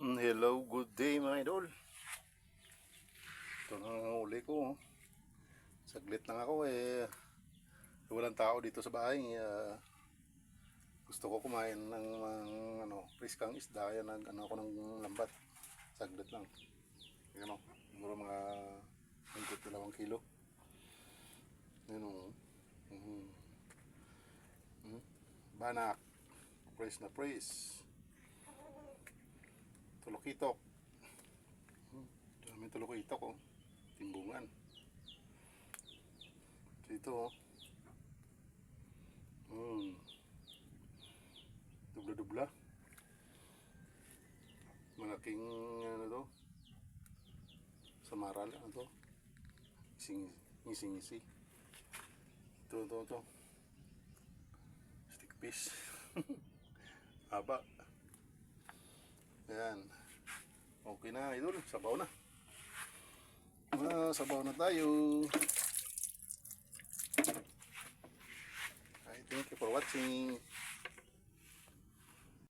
Hello, good day mga idol. Ito na ang uli ko. Saglit lang ako walang tao dito sa bahay. Gusto ko kumain ng friskang isda. Kaya ako ng lambat. Saglit lang. Yan o. Siguro mga 2 kilo. Yan o. Banak. Praise na praise. Tulokitok. May tulokitok oh. Timbungan. Dito oh. Dubla-dubla. Malaking ano to. Samaral ano to. Ngisi-ngisi. Ito. Stick fish. Haba. Ayan. Okay na idol. Sabaw na. Sabaw na tayo. Thank you for watching.